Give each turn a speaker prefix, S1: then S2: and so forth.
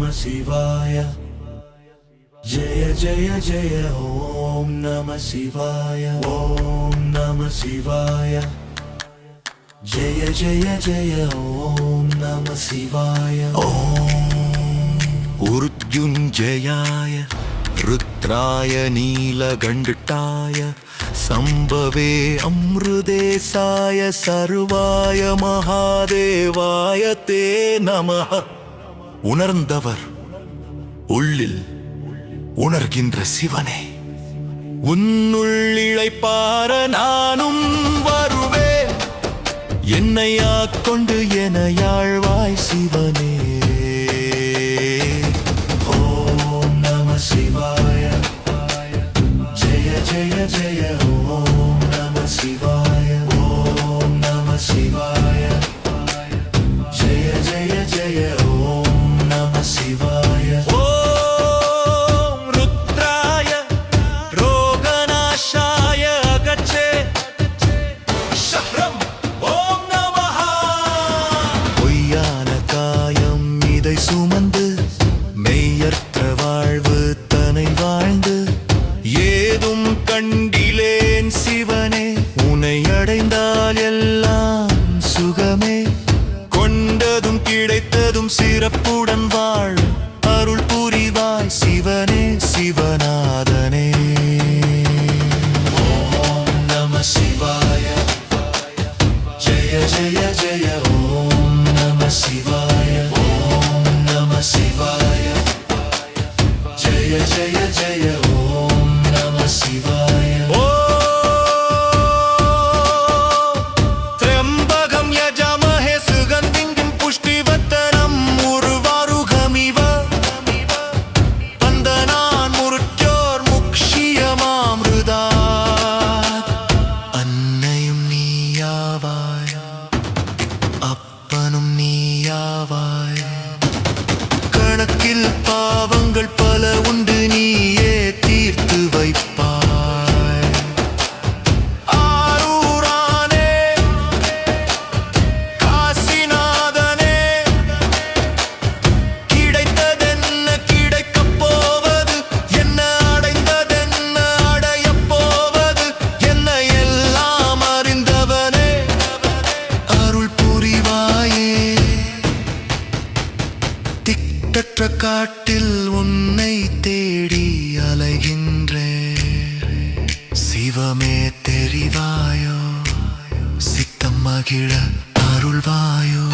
S1: Namah Shivaya. Jaya Jaya Jaya Om Namah Shivaya. Om Namah Shivaya. Jaya Jaya Jaya Om Namah Shivaya. Om Urjunjayaya Rudraya Neelakantaya Sambhave Amrudesaya Sarvaya Mahadevaya Te Namaha. உணர்ந்தவர் உள்ளில் உணர்கின்ற சிவனே, உன்னுள்ளிழைப்பார நானும் வருவேன், என்னை ஆட்கொண்டு என யாழ்வாய் சிவனே. ஓம் நம சிவாய. ஜெய ஜெய ஜெய ஓம் நம சிவாய. ஓம் நம சிவாய. ஜெய ஜெய ஜெய ஓம் நம சிவாய. ஓம் ருத்ராய ரோகநாசாய அகச்சே சஹ்ரம் ஓம் நமஹ. பொய்யான காயம் இதை சுமந்து மெய்யற்ற வாழ்வு தனை வாழ்ந்து ஏதும் கண்டிலேன் சிவனே, உனை அடைந்தால் எல்லாம் சுகமே, கொண்டதும் கிடைத்ததும் சிறப்புடன் வாழ் அருள் புரிவாய் சிவனே சிவநாதனே. ஓம் நம சிவாய. ஜெய ஜெய ஜெய ஓம் நம சிவாய. ஓம் நம சிவாய. ஜெய ஜெய ஜெய ஓம் நம சிவாய. த்ரம்பகம் யஜாமஹே சுகந்திம் புஷ்டிவர்தனம் உர்வாருகமிவ வந்தனான் முருட்யோர் முக்ஷியமாம்ருதாத். அன்னையும் நீயாவாய், அப்பனும் நீயாவாய், கணக்கில் பாவங்கள் பல உண்டு நீயே தீர்த்து வைப்பாய். ஆரூரானே காசிநாதனே, கிடைத்ததென்ன கிடைக்கப் போவது, என்ன அடைந்ததென்ன அடையப் போவது, என்ன எல்லாம் அறிந்தவனே அருள் புரிவாயே. திட்டற்ற காட்டில் உன்னை தேடி அலைகின்றேன், சிவமே தெரிவாயோ, சித்தம் மகிழ அருள்வாயோ.